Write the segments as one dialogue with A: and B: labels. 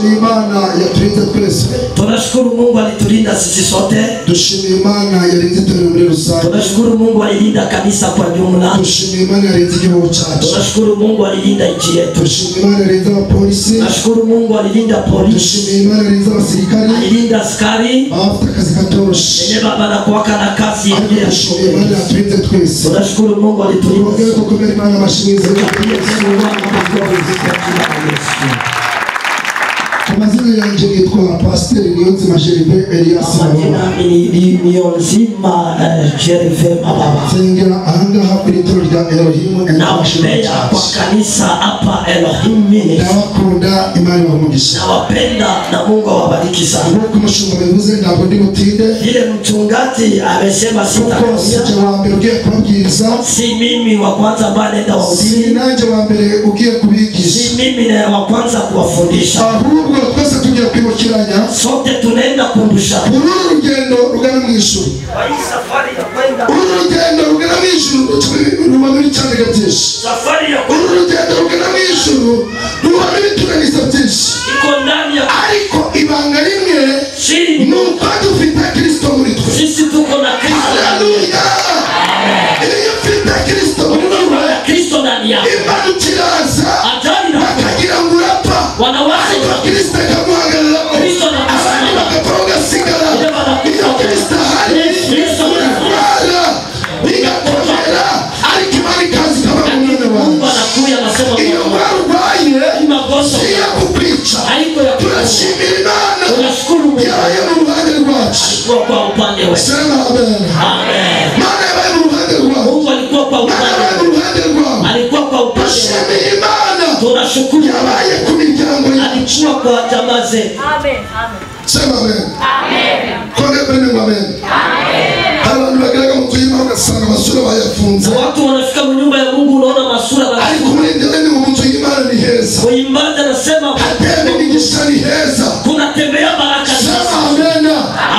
A: Imana yaturinze twese.
B: Tunashukuru Mungu alitulinda sisi sote.
A: Dushimira Imana yarinze itorero muri rusange.
B: Tunashukuru Mungu alilinda kanisa kwa jumla.
A: Dushimira Imana yarinze igihugu cyacu.
B: Tunashukuru Mungu alilinda nchi yetu.
A: Dushimira Imana yarinze abapolisi.
B: Tunashukuru Mungu alilinda polisi.
A: Dushimira Imana yarinze abasirikari.
B: Alilinda askari.
A: Bafite akazi katoroshye.
B: Yenye baba na kuwaka na kazi ya
A: dushimira Imana yaturinze twese.
B: Tunashukuru Mungu alitulinda.
A: Twongere dukomere Imana amashimwe. Amazina yanjye yitwa Pastor Niyonzima Gervais Elias.
B: Amazina ni Niyonzima Gervais Mababa.
A: Sengera ahangaha kuri itorero rya Elohim
B: International kwa kanisa hapa Elohim Ministry.
A: Ndabakunda, Imana ibahe.
B: Nawapenda na Mungu awabariki sana.
A: Nk'uko umushumba bivuze ntabwo ndi butinde.
B: Ile mchungaji amesema
A: sitakuja wa mbere ugiye kubabwiriza.
B: Si mimi wa kwanza ambaye naenda wahubiri.
A: Si nanjye wa mbere ugiye kubigisha.
B: Si mimi na wa kwanza kuwafundisha.
A: Ahubwo twese tugiye kwibukiranya.
B: Sote tunaenda kumbusha.
A: Uru rugendo rugana mu ijuru.
B: Safari ya kwenda.
A: Uru rugendo rugana mu ijuru ruba muri cyane byinshi.
B: Safari ya kwenda.
A: Uru rugendo rugana mu ijuru ruba n'ibituganiza byinshi.
B: Iko ndani ya.
A: Ariko ibanga rimwe ni uko dufite Kristo muri twe.
B: Sisi tuko na Kristo.
A: Haleluya. Iyo ufite Kristo muri twe.
B: Kristo ndani yako.
A: Imana ukiraza. Bakagira ngo urapfa.
B: Wanawake
A: wa Kristo akamuhagararamo.
B: Kristo na
A: abandi bagapfa bagasigara. Iyo Kristo ahari urarwara bigakomera ariko Imana ikaza ikaba mu mwanya wawe. Iyo warwaye siya kukwica. Turashimira Imana yabaye mu ruhande rwacu. Sema amen. Imana yabaye mu ruhande rwacu. Imana yabaye mu ruhande rwacu. Turashimira Imana yabaye ku miryango yacu.
B: Kwa jamaa zetu.
C: Amen. Amen.
A: Sema amen.
C: Amen.
A: Kone bene ngo amen. Abantu bageraga mu tuyima ugasanga amasura bayafunze.
B: Watu wanafika mu nyumba ya Mungu unaona masura bali.
A: Ariko muri ndani mu nzu y'Imana ni heza.
B: Muimbaji anasema
A: hatende migisha ni heza.
B: Kunatembea baraka.
A: Sema amen.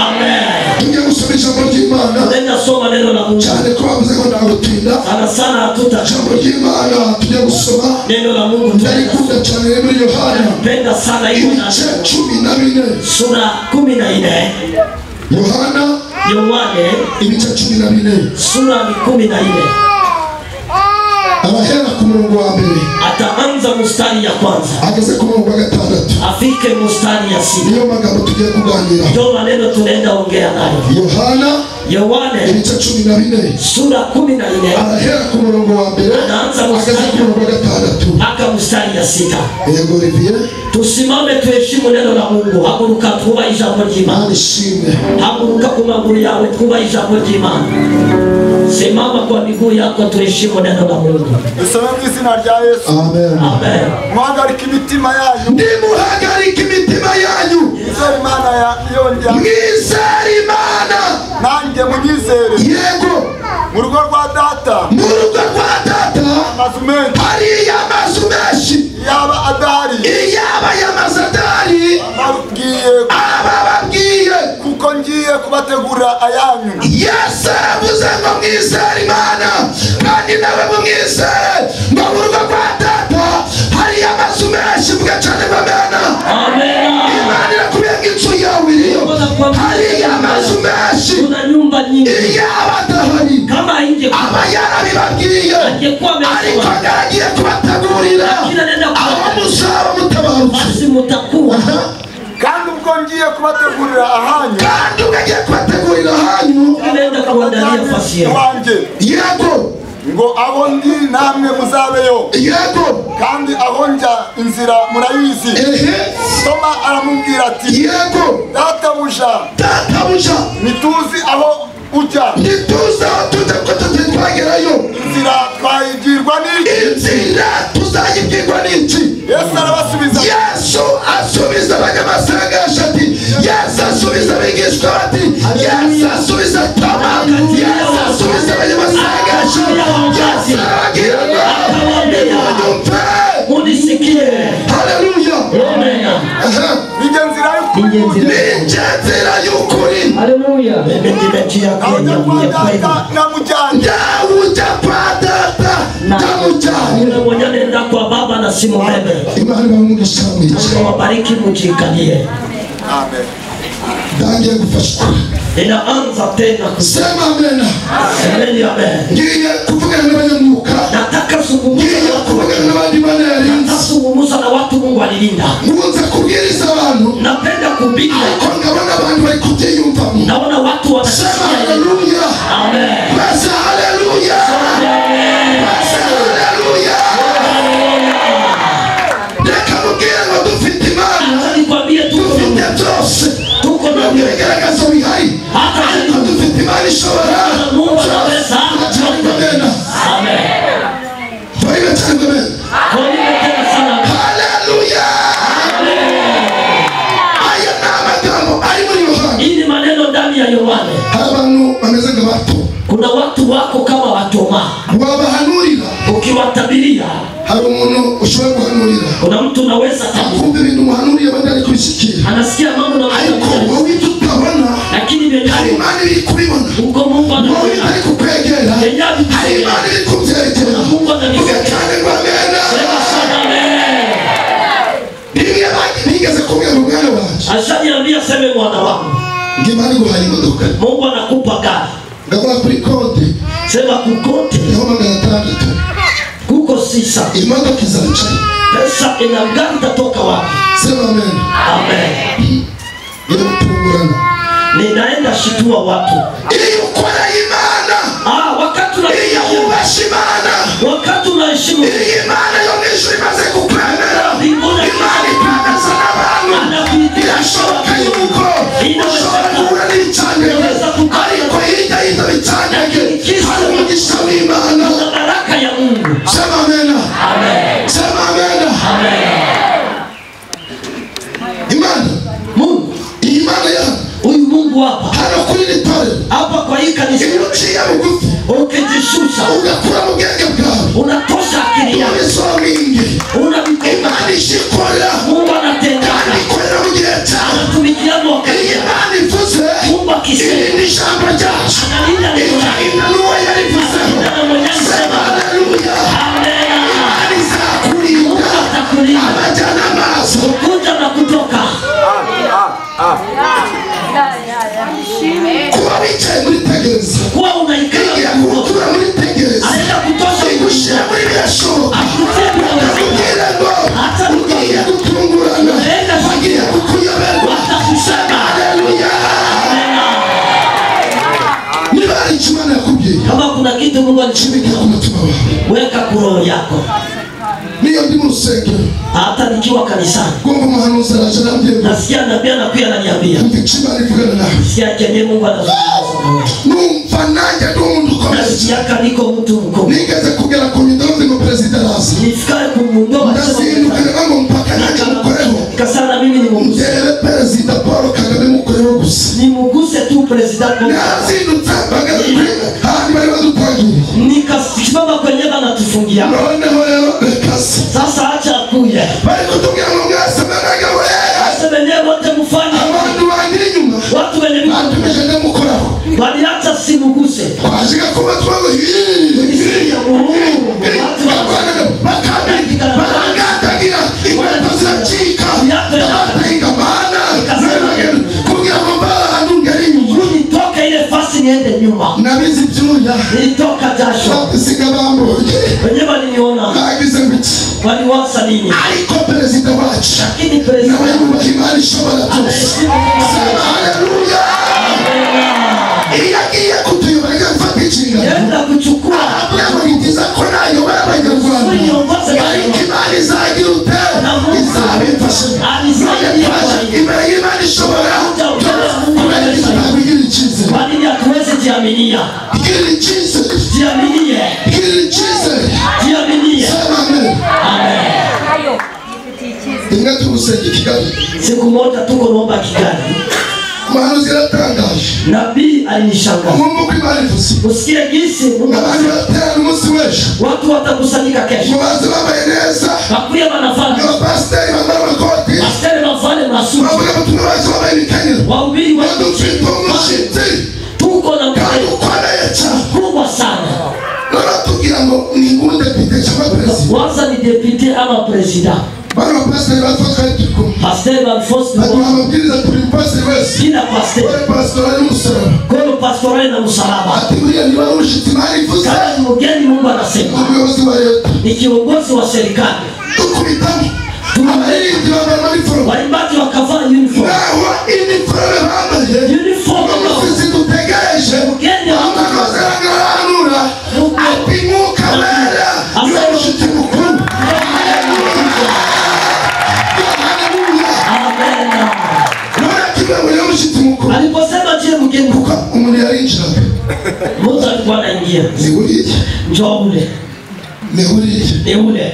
B: Amen.
A: Tujye gusoma ijambo ry'Imana.
B: Nenda soma neno la Mungu.
A: Cyane ko bavuze ko ndagutinda.
B: Sana hatuta.
A: Ijambo ry'Imana tujye gusoma.
B: Neno la Mungu.
A: Ndikunda cyane muri Yohana.
B: Napenda sana hiyo na
A: 14.
B: Sura 14. Yohane
A: ibice 14.
B: Sura 14.
A: Arahera ku murongo wa mbere.
B: Ataanza mstari ya kwanza.
A: Ageze ku murongo wa gatandatu.
B: Afike mstari ya 6.
A: Niyo magambo tugiye kuganira.
B: Ndio maneno tunaenda ongea nayo. Yohane
A: ibice 14.
B: Sura 14.
A: Arahera ku murongo wa mbere.
B: Anaanza
A: ageze ku murongo wa gatandatu.
B: Aka mstari ya 6.
A: Yego Olivier.
B: Tusimame tuheshimu neno la Mungu. Hakuruka twubaha ijambo ry'Imana. Hakuruka ku maguru yawe twubaha ijambo ry'Imana. Simama kwa miguu yako tuheshimu neno la Mungu.
D: Dusome mu izina rya Yesu.
A: Amen.
B: Amen.
D: Muhagarike imitima yanyu.
A: Nimuhagarike imitima yanyu.
D: Mwizere Imana yongera.
A: Mwizere Imana.
D: Nanjye munyizere.
A: Yego.
D: Mu rugo rwa data.
A: Mu rugo rwa data.
D: Amazu menshi.
A: Hariya amazu menshi.
D: Yaba adahari.
A: Iyaba yamaze adahari. Abababwiye.
D: Kuko ngiye kubategurira ayanyu.
A: Yesu aravuze ngo mwizere Imana. Kandi nawe mumwizere. Ngo mu rugo rwa data hariya amazu menshi. Vuga cyane amena.
B: Amen.
A: Imana irakubwiye ngo inzu yawe iriyo. Hariya amazu menshi.
B: Kuna nyumba nyingi.
A: Iyaba adahari.
B: Kama inje
A: aba yarabibabwiye. Ariko agaragiye kubategurira aho muzaba mutabarutse.
B: Basi mutakuwa.
D: Kandi ubwo ngiye kubategurira ahanyu.
A: Kandi ugagiye kubategurira ahanyu.
B: Nenda kuandalia fasi
D: wanjye.
A: Yego.
D: Ngo aho ndi namwe muzabeyo.
A: Yego.
D: Kandi aho njya inzira murayizi. Toma aramubwira ati
A: yego.
D: Databuja. Nituzi aho ujya.
A: Nituzi aho tujya ko tutagerayo.
D: Inzira twayigirwa n'iki?
A: Inzira tuzayibwirwa n'iki?
D: Yesu arabasubiza.
A: Yesu asubiza abanyamasengesho ati. Yesu asubiza abigishwa bati. Yesu asubiza Toma. Yesu asubiza abanyamasengesho. Yesu arababwira ngo unisikie. Haleluya.
D: Amen. Nije nzira y'ukuri.
A: nzira y'ukuri.
B: Haleluya. Yule mwenye anaenda kwa baba na simu bebe. Mungu wabariki mjikalie.
D: Amen.
A: Dangia kufashwa.
B: Inaanza tena
A: kusema amen.
B: Semeni amen.
A: Ngiye kuvugana n'abanyamuka.
B: Nataka kuzungumza
A: na watu
B: nataka na watu Mungu alilinda.
A: Mungu kubwiriza abantu.
B: Napenda kuhubiri.
A: Naona abantu bari kubyiyumva.
B: Naona watu wanasikia.
A: Haleluya.
B: Amen.
A: Basi haleluya.
B: Amen.
A: Basi haleluya. Nakamugira ngo dufite imana.
B: Nikwambie
A: dufite byose.
B: Tuko na
A: bigaragaza bihari. Hata dufite imana ishobora.
B: Mungu anaweza.
A: Amen. Amen. Haleluya. Aya namagambo ari muri Yohana.
B: Hii ni maneno ndani ya Yohana.
A: Abantu bameze nk'abato.
B: Kuna watu wako kama watoma.
A: Wabahanurira.
B: Ukiwatabiria.
A: Hari umuntu ushobora guhanurira.
B: Kuna mtu unaweza
A: kumbe ibintu muhanuriye abandi ari kubisikia.
B: Anasikia mambo na
A: ariko wowe tutabona.
B: Lakini
A: hari imana iri kubibona.
B: Uko Mungu anaona.
A: Ari kukwegera. Hari imana iri kubyegera.
B: Mungu anaona.
A: Nigeze kumwambia mwana wanje.
B: Ashaniambia sema mwana wangu.
A: Ngimani guhaye imodoka.
B: Mungu anakupa gari.
A: Ngaba kuri konti.
B: Sema kukonti.
A: Ndio magana 3.
B: Kuko sisa.
A: Imodoka izacha.
B: Pesa inagari tatoka wapi?
A: Sema amen.
B: Amen.
A: Ndio mtungurana.
B: Ninaenda shitua watu.
A: Ili ukora imana.
B: Wakati
A: unaheshimu imana.
B: Wakati unaheshimu
A: imana yonesho imaze kukwemera. Imani pana sana bantu. Birashoboka yuko ushobora guhura n'icyanege ariko hirya y'ibyo bicyanege hari umugisha w'Imana.
B: Baraka ya Mungu.
A: Sema amen.
B: Amen.
A: Sema amen.
B: Amen.
A: Imana.
B: Mungu.
A: Imana ya
B: huyu Mungu hapa.
A: Hano kuri litare.
B: Hapa kwa hii kanisa.
A: Uciye bugufi.
B: Ukijishusha.
A: Ugakura mu bwenge bwawe.
B: Unatosha akili yako.
A: Imana ishikora.
B: Mungu anatenda.
A: Anikorera mu gihe cyawe.
B: Anatumikia wakati.
A: Imana ivuze.
B: Mungu akisema.
A: Ni jambo ryacu.
B: Analinda neno lake.
A: Nuwo yarivuze. Sema haleluya.
B: Amen.
A: Imana izakurinda.
B: Mungu atakulinda.
A: Amajana amaso.
B: Kuja na kutoka.
A: Kuba wicaye muri tegereza.
B: Kuwa unaikaya
A: kutura muri tegereza.
B: Anaenda kutosha
A: kushira muri birashoboka.
B: Akutenda
A: ngo hata ugiye gutungurana. Bagiye kukuyoberwa. Sema haleluya. Niba ari kimana yakubwiye.
B: Kama kuna kitu Mungu
A: alishibika kwa mutima wako.
B: Weka kuroho yako.
A: Niyo ndi mu rusengero.
B: Hata nikiwa kanisani.
A: Kumbe muhanuzi arajambye.
B: Nasikia nabii anakuja ananiambia.
A: Kimana ivugana nawe.
B: Sikia kenye Mungu anazungumza nawe.
A: Numva nanjye ndumuntu komeza.
B: Nasikia kaniko mtu mkubwa.
A: Nigeze kugera ku ndonzi mu president rasi.
B: Nifikaye kumundoma
A: ndasinuka ngo mpaka nanjye mukoreho.
B: Kasana mimi ni muguse.
A: Ndere president Paul Kagame mukoreho gusa.
B: Ni muguse tu president Paul.
A: Nazindutse bagara handi bari badutangiye.
B: Nikasimama kwenye bana tufungia.
A: Noneho rero kasi.
B: Sasa acha kuja.
A: Bari kutubwira ngo mwese mbaraga we.
B: Asebenye wote mfanye.
A: Abantu bandi nyuma.
B: Watu wenye
A: mikono mukoraho.
B: Waliacha simuguse.
A: Kwashika kuba twago
B: ya Mungu.
A: Watu bakabika barangatagira inkweto ziracika. Batahinga mana. Kugira ngo mbarandu ngari nyuma.
B: Nitoka ile fasi niende nyuma.
A: Nabizi byuya.
B: Nitoka jasho.
A: Basiga bamboje.
B: Wenye waliniona.
A: Bagize ngiki.
B: Waliwasa nini?
A: Ariko perezida wacu.
B: Lakini perezida
A: nawe yubaha Imana ishobora byose. Sema haleluya. Iyo agiye kutuyobora agafata inshingano.
B: Yenda kuchukua.
A: Abwabwitiza ko nayo barabanyarwanda. Ariko Imana izagira ute. Izabifasha. Imbere y'Imana ishobora. Kugira icyizere.
B: Kwa nini hatuwezi jiaminia?
A: Kugira icyizere.
B: Jiaminie.
A: Kugira icyizere.
B: Jiaminie.
A: Sema amen.
B: Amen.
A: Inga tugusenge Kigali.
B: Siku moja tuko naomba Kigali.
A: Mahanuzi yaratangaje.
B: Nabii alinishangaza.
A: Mungu kwibarifusi.
B: Usikie jinsi Mungu
A: anatenda umunsi w'ejo.
B: Watu watakusanyika kesho.
A: Mubaze babaye neza.
B: Bakuye banafanya.
A: Yo pastor bambara makoti.
B: Pastor bafanye masuti.
A: Bavuga butumwa baje babaye imikenyero.
B: wahubiri wa
A: wadufite umushyitsi
B: tuko na
A: kandi ukomeye cyane
B: kubwa sana.
A: Baratubwira ngo ni umudepite cyangwa perezida.
B: Waza ni deputy ama president.
A: Bano pastor batwaka tuko.
B: Pastor wa first
A: Ati amabwiriza turi pastor wese.
B: kila pastor.
A: Wale pastor ari musaraba.
B: Kwa pastor na msalaba.
A: Ati buriya ni wao ushitsi mari fuza.
B: Kama ni mgeni Mungu anasema.
A: Uongozi wa leta.
B: Ni kiongozi wa serikali.
A: Tukubitamo. Abarinzi bambara uniform.
B: Waimbaji wakavaa uniform.
A: Naho uniform bambaye.
B: Uniform.
A: Sisi tutegereje.
B: Mgeni
A: amakozeranura. Ati mukamera. Ni ushitsi mukuru.
B: Aliposema je mgeni
A: kuka umuntu yarinjira
B: mtu alikuwa anaingia
A: ni uriye
B: njoo ule
A: ni uriye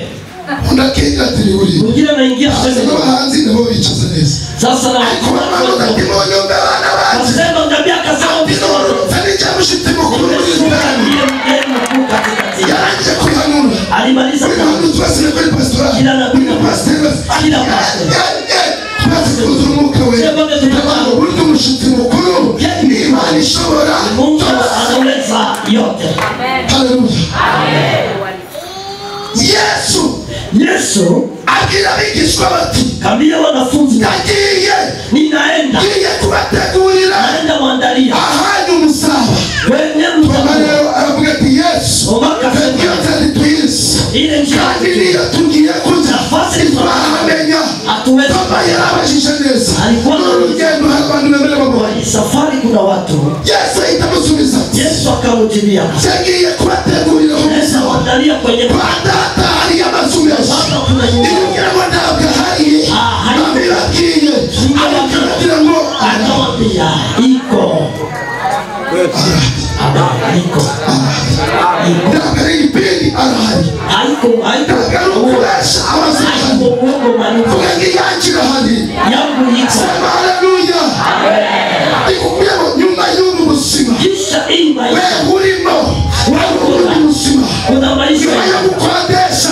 A: unakega ati ni uriye
B: mwingine anaingia
A: sasa hanzi ndio bicaza neza
B: sasa na
A: kwa maana ndio bana bati
B: sema ngambia kasema
A: bizoro tani cha mshiti mkuru
B: mgeni mkuu katikati
A: yaje kuhanura
B: alimaliza
A: kwa tunasema kwa pastor
B: kila nabii na pastor kila pastor
A: basi kuzumuka wewe ndio uri mshiti mkuru ni imani shobora
B: Mungu anaweza yote.
A: Haleluya. Yesu akirabikishwa bati
B: kambia wanafunzi
A: nagiye
B: ninaenda
A: kubategurira
B: naenda muandalia
A: ahandi umusaba
B: wenye mtamani
A: aravuga ati Yesu
B: ile njia
A: niyo tugiye kuja
B: nafasi
A: turamenya
B: hatuwezi
A: kama yarabashije neza
B: alikuwa na
A: urugendo abantu bemere babo
B: safari kuna watu
A: Yesu itamusubiza
B: Yesu akamjibia
A: nagiye kubategurira
B: Yesu muandalia kwenye
A: badata hari amazumesha
B: hapa kuna nyumba
A: ngira ngo ndabwa hari amirakiye akira ngo
B: anawambia iko iko
A: ndabwa ipindi arahari
B: haiko
A: kuresha abazima
B: uongo manufu
A: kugengi yakira hari
B: yangu iko
A: haleluya ndikubwira nyuma y'ubu buzima
B: kisha hii maisha
A: wewe urimo wewe ubuzima
B: kuna maisha
A: nyuma yo gukodesha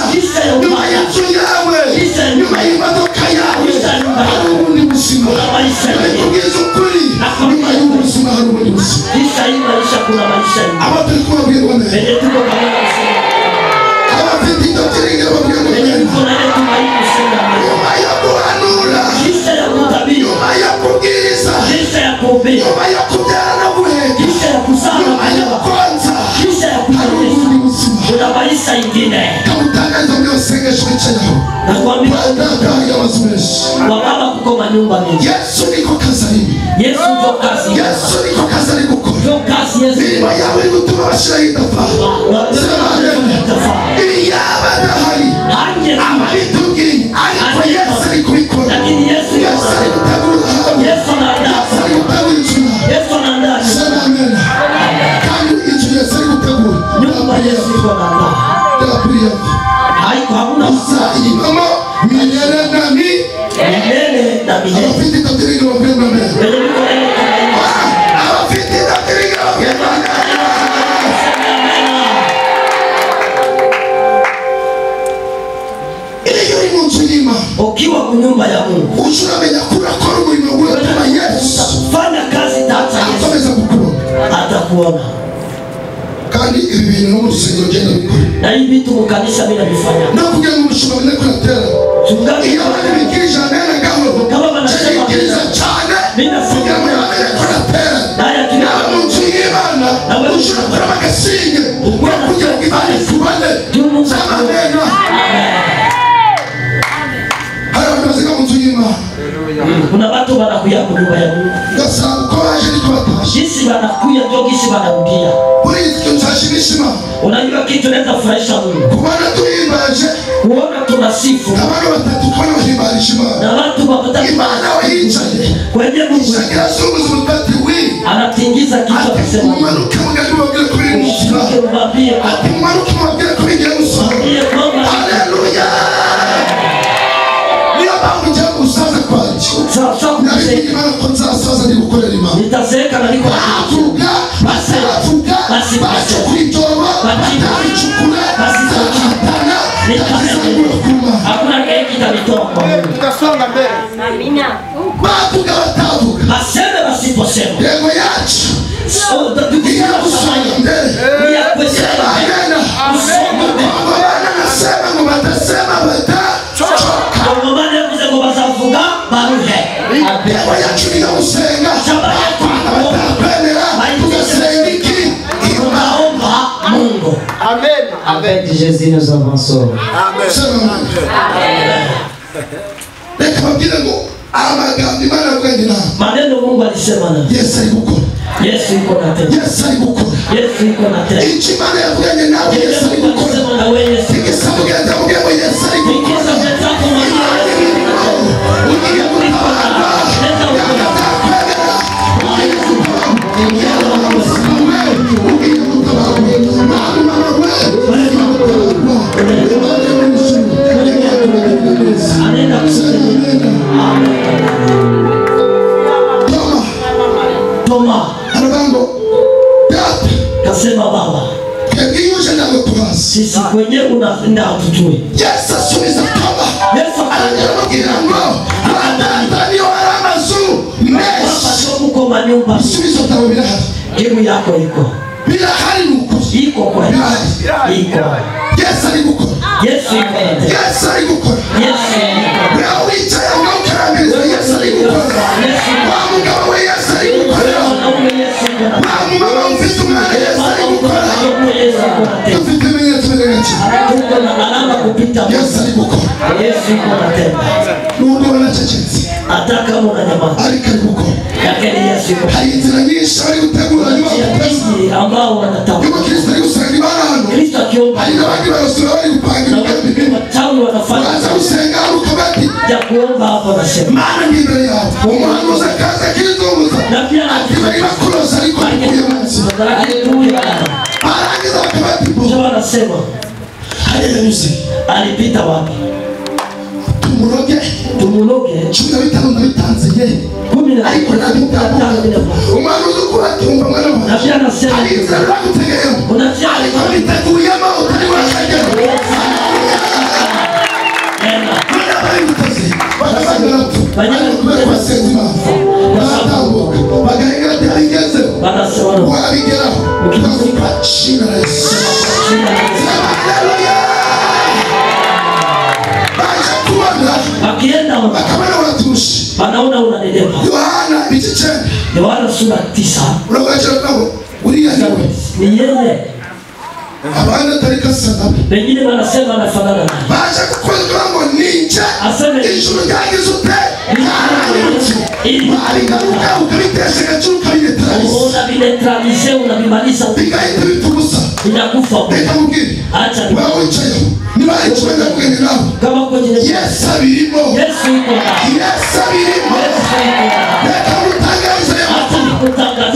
A: nyuma y'inzu yawe nyuma y'imodoka yawe hari ubundi buzima kubwiza ukuri nyuma y'ubu buzima hari ubundi buzima
B: kisha hii maisha kuna maisha
A: aba turi kubabwirwa neza
B: venye tuko pamoja
A: abafite indokiringa babwirwa
B: venye
A: neza
B: tuko na ile tumaini kusema
A: nyuma yo guhanura
B: kisha ya kutabiri
A: nyuma yo kubwiriza
B: kisha ya kuhubiri
A: nyuma yo kubyara no guheka
B: kisha ya kuzaa na
A: nyuma yo
B: kulea
A: konsa
B: kisha ya
A: hari
B: kunyonyesha
A: ubundi buzima
B: kuna maisha ingine
A: kamutangaza myosengesho wicayeho
B: na kuambia
A: badata hari amazu menshi
B: wababa kuko manyumba mengi
A: Yesu niko kazi arimo
B: Yesu ndio kazi
A: Yesu niko kazi ari gukora
B: ndio kazi Yesu
A: imirimo yawe iri gutuma bashyiraho idapfa iyaba adahari ababitubwiye ariko Yesu ari kubikora
B: lakini Yesu
A: ari gutegura ahantu
B: Yesu anaandaa
A: ari gutegura inzu yawe
B: Yesu anaandaa
A: sema amen kandi inzu Yesu ari gutegura
B: nyumba Yesu iko anaandaa
A: ndababwira
B: haiko hakuna
A: uzayibamo milele na
B: milele na milele
A: abafite idapfa babwirwa amen
B: venye niko na ile tumaini
A: abafite idapfa babwirwa amen iyo uri mu nzu y'Imana
B: ukiwa ku nyumba ya Mungu
A: ushobora kurakora umurimo w'utuma Yesu
B: fanya kazi tata Yesu
A: akomeza kukubona
B: atakuona
A: kandi ibi bintu no mu rusengero genda bikora
B: na hivi vitu mukanisa bila vifanya
A: nakugira ngo ushobora no kuratera
B: chungaji
A: iyo abandi bikirije amena gahoro
B: kama wanasema
A: bikiriza cyane
B: mimi
A: kugira ngo amena kuratera
B: haya
A: nawe mu nzu y'Imana ushobora kuraba agasinge kugira ngo Imana ikubone sema amena hari abantu baziga mu nzu y'Imana
B: kuna watu wanakuya kwa nyumba ya Mungu
A: ugasanga uko baje niko batashe
B: jinsi wanakuya ndio jinsi wanarudia
A: buri gihe cyashimisha Imana
B: unajua kitu naweza furahisha Mungu
A: kubona tuyimbaje
B: kuona tunasifu
A: abantu batatu kubona bahimbarisha Imana
B: na watu wapata
A: Imana wahicaye
B: kwenye Mungu
A: shagira zunguza umutati wi
B: anatingiza kichwa
A: ati
B: akisema
A: umanuka mugari mubabwire ko biri mu nzira
B: mwambie
A: ati umanuka mubabwire ko bigiye gusohora
B: kwamba
A: haleluya niyo mpamvu njya gusaza kwanjye
B: sasa
A: nabibwiye Imana ko nzasaza ndi gukorera Imana
B: nitazeeka na niko
A: bavuga basavuga bacukura ibyobo batabicukura bazahatana bakizamura ku Mana
B: hakuna kitu kitanitoa kwa Mungu
C: tutasonga mbele.
A: bavuga batavuga
B: aseme
A: kusonga mbele. Sema amena. Mkongomani anasema ngo batasema batachoka.
B: Mkongomani yavuze ngo bazavuga baruhe.
A: Yego yacu ni gusenga. Hapana batapendera. Tugasenga iki?
B: Tunaomba Mungu.
D: Amen.
C: Avec Jésus nous avançons.
D: Amen.
A: Reka babwire ngo amagambo Imana yavuze na
B: maneno Mungu alisema na
A: Yesu ari gukora.
B: Yesu yuko na tena.
A: Yesu ari gukora.
B: Yesu yuko na tena.
A: Ichi Imana yavuze nawe Yesu ari gukora.
B: Alisema na wewe Yesu.
A: Ikisabu genda muge ngo Yesu ari gukora.
B: Ikiza mtako Maria.
A: Ugiye kutabara.
B: Anenda kusema. Toma.
A: Arabango. Data.
B: Kasema baba.
A: Kegiyuje nawe tubazi.
B: Sisi kwenye unafenda hatujui.
A: Yesu asubiza Toma.
B: Yesu
A: anamwambia ngo Data ni waramazu. Mesh.
B: baba tuko kwa nyumba.
A: Asubiza tawe bilahari.
B: Jibu yako iko.
A: Bilahari nuko.
B: Iko kwa. Iko.
A: Yesu ari gukora.
B: Yesu yuko na tena.
A: Yesu ari gukora.
B: Yesu yuko.
A: Leo wicaye ngo ukarambiriza Yesu ari gukora. Wa mugabo we Yesu ari gukora. Wa mugabo ufite umwana Yesu ari gukora. Ufite ibimenyetso birengeje. Yesu ari gukora.
B: Yesu yuko na tena.
A: Nubwo wanacecetse.
B: Ataka muna nyama.
A: Ariko ari gukora.
B: Lakini Yesu yuko.
A: Hari inzira nyinshi ari gutegura nyuma
B: Yesu ambao wanataka.
A: yuko Kristo ari gusenga Imana hano.
B: Kristo akiomba.
A: Hari n'abandi barasura bari gupanga imigambi mibi.
B: Wachawi wanafanya.
A: Waza gusenga hano ukabati.
B: Ya kuomba hapo nasema.
A: Mana ni imbere yawe. Umuhanuzi akaza akizunguza.
B: Na pia
A: Akibarira kuroza ariko akuye munsi. Arangiza bakabati bo.
B: Ndio anasema.
A: Haleluya.
B: Alipita wapi?
A: Tumuroge.
B: Tumuloge.
A: 15 ndabitanze ye.
B: 10
A: Ariko nabitanga. Umuhanuzi ukuratumva mwana wa.
B: Na pia anasema.
A: Aliza ragutegeye.
B: Unajua
A: Ariko biteguye amahoro ari wakagera.
B: wanaona unanenepa. Yohana sura 9. Ni yeye.
A: Abana tarika sana.
B: Wengine wanasema anafanana naye.
A: Baje kukwenda ngo ninje.
B: Aseme
A: ijuru ryagize ute? Ngaruka ukabitesha gacuka binetralize.
B: Una binetralize unabimaliza.
A: Bigahita bitugusa.
B: Inakufa.
A: Reka mubwire.
B: Acha
A: wewe ucayo. Niba icyenda kugenda nawe.
B: Kama kwenye
A: Yesu abirimo.
B: Yesu yuko ndani.
A: Yesu abirimo.
B: Yesu yuko ndani.
A: Reka mutangarize.
B: Acha nikutangaze.